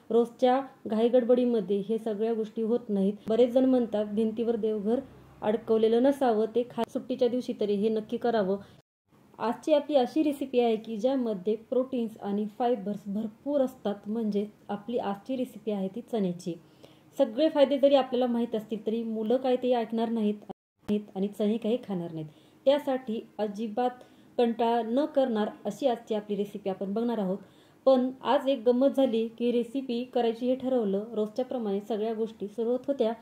रोजच्या घाईगडबडीमध्ये हे सगळ्या गोष्टी होत नाहीत। बरेच जण म्हणतात भिंतीवर देवघर अडकवलेलं नसावं, ते सुट्टीच्या दिवशी तरी हे नक्की करावं। आजची आपली अशी रेसिपी आहे की ज्यामध्ये प्रोटीन्स आणि फायबर्स भरपूर असतात। म्हणजे आपली आजची रेसिपी आहे ती चण्याची। सगळे फायदे जरी आपल्याला माहीत असतील तरी मुलं काय ते ऐकणार नाहीत आणि चणे काही खाणार नाहीत। त्यासाठी अजिबात कंटाळा न करणार अशी आजची आपली रेसिपी आपण बघणार आहोत। पण आज एक गंमत झाली की रेसिपी करायची हे ठरवलं, रोजच्या प्रमाणे सगळ्या गोष्टी सुरुवात होत्या,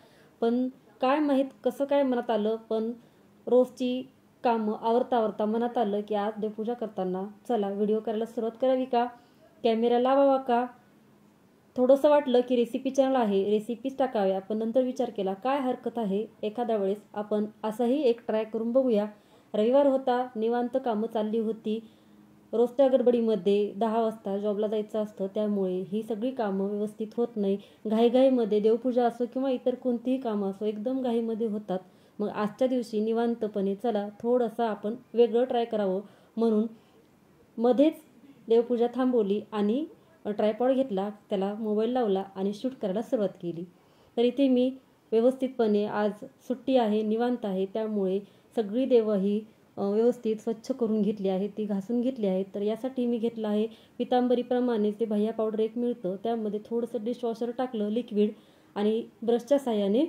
पण काय माहीत कसं काय मनात आलं, पण रोजची कामं आवरता मनात आलं की आज देवपूजा करताना चला व्हिडिओ करायला सुरुवात करावी का, कॅमेरा लावावा का। थोडंसं वाटलं की रेसिपी चॅनल आहे, रेसिपीज टाकाव्या, पण नंतर विचार केला काय हरकत आहे, एखाद्या वेळेस आपण असंही एक ट्राय करून बघूया। रविवार होता, निवांत कामं चालली होती। रोजच्या गडबडीमध्ये 10 वाजता जॉबला जायचं असतं, त्यामुळे ही सगळी कामं व्यवस्थित होत नाही। घाईघाईमध्ये देवपूजा असो किंवा इतर कोणतीही कामं असो एकदम घाईमध्ये होतात। मग आजच्या दिवशी निवांतपणे चला थोडंसं आपण वेगळं ट्राय करावं म्हणून मध्येच देवपूजा थांबवली आणि ट्रायपॉड घेतला, त्याला मोबाईल लावला आणि शूट करायला सुरुवात केली। तर इथे मी व्यवस्थितपणे आज सुट्टी आहे, निवांत आहे, त्यामुळे सगळी देवं ही व्यवस्थित स्वच्छ करून घेतली आहे, ती घासून घेतली आहे। तर यासाठी मी घेतलं आहे पितांबरीप्रमाणे ते भैया पावडर एक मिळतं, त्यामध्ये थोडंसं डिशवॉशर टाकलं लिक्विड आणि ब्रशच्या साहाय्याने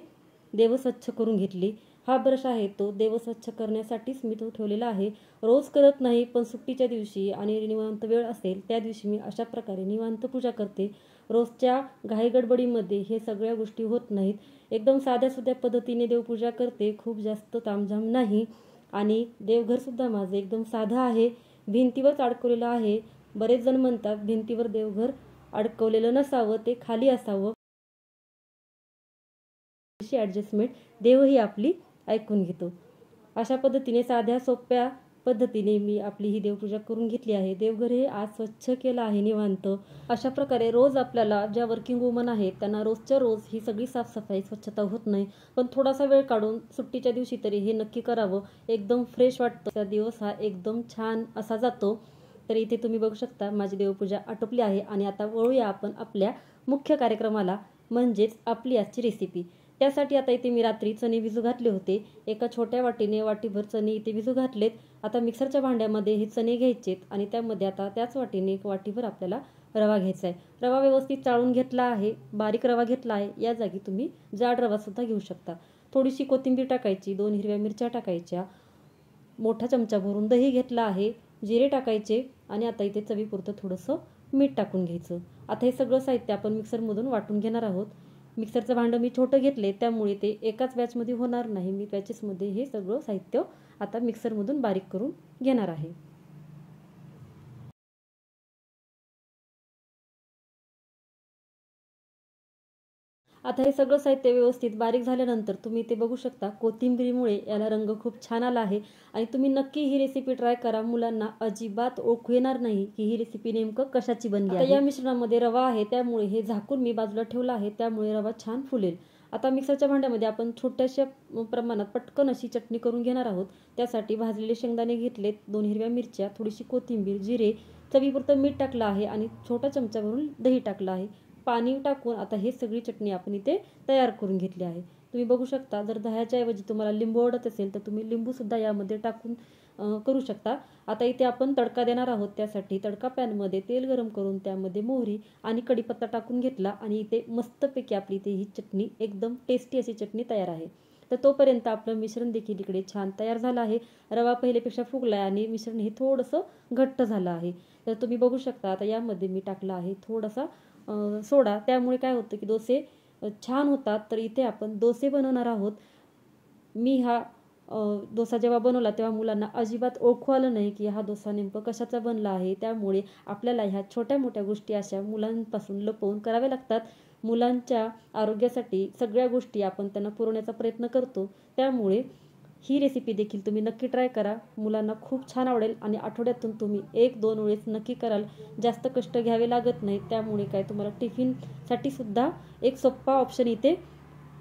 देव स्वच्छ करून घेतली। हा ब्रश आहे तो देव स्वच्छ करण्यासाठीच मी तो ठेवलेला आहे। रोज करत नाही, पण सुट्टीच्या दिवशी आणि निवांत वेळ असेल त्या दिवशी मी अशा प्रकारे निवांत पूजा करते। रोजच्या घाईगडबडीमध्ये हे सगळ्या गोष्टी होत नाहीत, एकदम साध्या पद्धतीने देवपूजा करते, खूप जास्त तामझाम नाही। आणि देवघरसुद्धा माझं एकदम साधं आहे, भिंतीवरच अडकवलेलं आहे। बरेच जण म्हणतात भिंतीवर देवघर अडकवलेलं नसावं, ते खाली असावं। अशी ॲडजस्टमेंट देवही आपली ऐकून घेतो। अशा पद्धतीने साध्या सोप्या पद्धतीने मी आपली ही देवपूजा करून घेतली आहे। देवघर हे आज स्वच्छ केलं आहे निवांत। अशा प्रकारे रोज आपल्याला ज्या वर्किंग वुमन आहेत त्यांना रोजच्या रोज ही सगळी साफसफाई स्वच्छता होत नाही, पण थोडासा वेळ काढून सुट्टीच्या दिवशी तरी हे नक्की करावं, एकदम फ्रेश वाटतं, त्या दिवस हा एकदम छान असा जातो। तर इथे तुम्ही बघू शकता माझी देवपूजा आटोपली आहे आणि आता वळूया आपण आपल्या मुख्य कार्यक्रमाला, म्हणजेच आपली आजची रेसिपी। त्यासाठी आता इथे मी रात्री चणे भिजू घातले होते, एका छोट्या वाटीने वाटीभर चणे इथे भिजू घातलेत। आता मिक्सरच्या भांड्यामध्ये हे चणे घ्यायचेत आणि त्यामध्ये आता त्याच वाटीने एक वाटीभर आपल्याला रवा घ्यायचा आहे। रवा व्यवस्थित चाळून घेतला आहे, बारीक रवा घेतला आहे, या जागी तुम्ही जाड रवा सुद्धा घेऊ शकता। थोडीशी कोथिंबीर टाकायची, 2 हिरव्या मिरच्या टाकायच्या, मोठा चमचा भरून दही घेतला आहे, जिरे टाकायचे आणि आता इथे चवीपुरतं थोडंसं मीठ टाकून घ्यायचं। आता हे सगळं साहित्य आपण मिक्सरमधून वाटून घेणार आहोत। मिक्सरचं भांडं मी छोटं घेतले, त्यामुळे ते एकाच बॅचमध्ये होणार नाही, मी बॅचेसमध्ये हे सगळं साहित्य आता मिक्सरमधून बारीक करून घेणार आहे। आता हे सगळं साहित्य व्यवस्थित बारीक झाल्यानंतर तुम्ही ते बघू शकता कोथिंबीरीमुळे याला रंग खूप छान आला आहे आणि तुम्ही नक्की ही रेसिपी ट्राय करा, मुलांना अजिबात ओळखू येणार नाही की ही रेसिपी नेमकं कशाची बनली आहे। या मिश्रणामध्ये रवा आहे, त्यामुळे हे झाकून मी बाजूला ठेवला आहे, त्यामुळे रवा छान फुलेल। आता मिक्सरच्या भांड्यामध्ये आपण छोट्याशा प्रमाणात पटकन अशी चटणी करून घेणार आहोत। त्यासाठी भाजलेले शेंगदाणे घेतलेत, 2 हिरव्या मिरच्या, थोडीशी कोथिंबीर, जिरे, चवीपुरतं मीठ टाकलं आहे आणि छोटा चमचा भरून दही टाकलं आहे। पाणी टाकून आता हे सगळी चटणी आपण इथे तयार करून घेतली आहे। तुम्ही बघू शकता, जर दह्याच्या ऐवजी तुम्हाला लिंबू आवडत असेल तर तुम्ही लिंबू सुद्धा यामध्ये टाकून करू शकता। आता इथे आपण तडका देणार आहोत, त्यासाठी तडका पॅनमध्ये तेल गरम करून त्यामध्ये मोहरी आणि कढीपत्ता टाकून घेतला आणि इथे मस्तपैकी आपली इथे ही चटणी एकदम टेस्टी अशी चटणी तयार आहे। तर तोपर्यंत आपलं मिश्रण देखील इकडे छान तयार झालं आहे। रवा पहिल्यापेक्षा फुगला आहे आणि मिश्रण हे थोडंसं घट्ट झालं आहे। तर तुम्ही बघू शकता आता यामध्ये मी टाकला आहे थोडासा सोडा, त्यामुळे काय होतं की डोसे छान होतात। तर इथे आपण डोसे बनवणार आहोत। मी हा डोसा जेव्हा बनवला तेव्हा मुलांना अजिबात ओळखू आलं नाही की हा डोसा नेमकं कशाचा बनला आहे, त्यामुळे आपल्याला ह्या छोट्या मोठ्या गोष्टी अशा मुलांपासून लपवून कराव्या लागतात। मुलांच्या आरोग्यासाठी सगळ्या गोष्टी आपण त्यांना पुरवण्याचा प्रयत्न करतो, त्यामुळे ही रेसिपी देखील तुम्ही नक्की ट्राय करा, मुलांना खूप छान आवडेल आणि आठवड्यातून तुम्ही 1-2 वेळेस नक्की कराल, जास्त कष्ट घ्यावे लागत नाहीत, त्यामुळे काय तुम्हाला टिफिनसाठी सुद्धा एक सोपा ऑप्शन इथे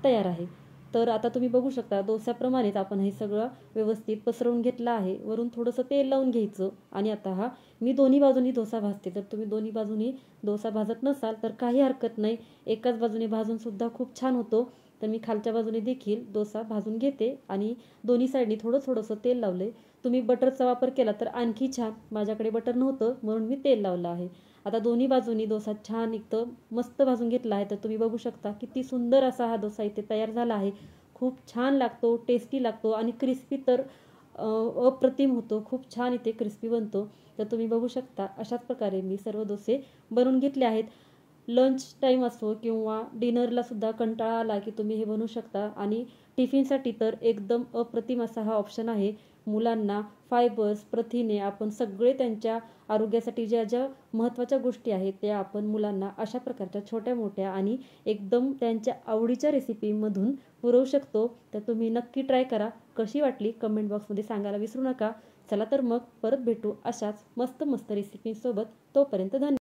तयार आहे। तर आता तुम्ही बघू शकता डोस्याप्रमाणेच आपण हे सगळं व्यवस्थित पसरवून घेतलं आहे. वरून थोडंसं तेल लावून घ्यायचं आणि आता हा मी दोन्ही बाजूनी डोसा भाजते. तर तुम्ही दोन्ही बाजूनी डोसा भाजत नसाल तर काही हरकत नाही, एकाच बाजूने भाजून सुद्धा खूप छान होतो. तर मी खालच्या बाजूने देखील डोसा भाजून घेते आणि दोन्ही साईडनी थोडंसं तेल लावले. तुम्ही बटरचा वापर केला तर आणखी छान. माझ्याकडे बटर नव्हतं म्हणून मी तेल लावलं आहे. आता दोन्ही बाजूनी डोसा छान एकदम मस्त भाजून घेतला आहे. तर तुम्ही बघू शकता किती सुंदर असा हा डोसा इथे तयार झाला आहे. खूप छान लागतो, टेस्टी लागतो आणि क्रिस्पी तर अप्रतिम होतो. खूप छान इथे क्रिस्पी बनतो. तर तुम्ही बघू शकता अशाच प्रकारे मी सर्व डोसे बनवून घेतले आहेत. लंच टाईम असो किंवा डिनरला सुद्धा कंटाळा आला की तुम्ही हे बनवू शकता आणि टिफिनसाठी तर एकदम अप्रतिम असा हा ऑप्शन आहे. मुलांना फायबर्स, प्रथिने आपण सगळे त्यांच्या आरोग्यासाठी ज्या ज्या महत्त्वाच्या गोष्टी आहेत त्या आपण मुलांना अशा प्रकारच्या छोट्या मोठ्या आणि एकदम त्यांच्या आवडीच्या रेसिपीमधून पुरवू शकतो. तर तुम्ही नक्की ट्राय करा. कशी वाटली कमेंट बॉक्समध्ये सांगायला विसरू नका. चला तर मग परत भेटू अशाच मस्त मस्त रेसिपींसोबत. तोपर्यंत धन्यवाद.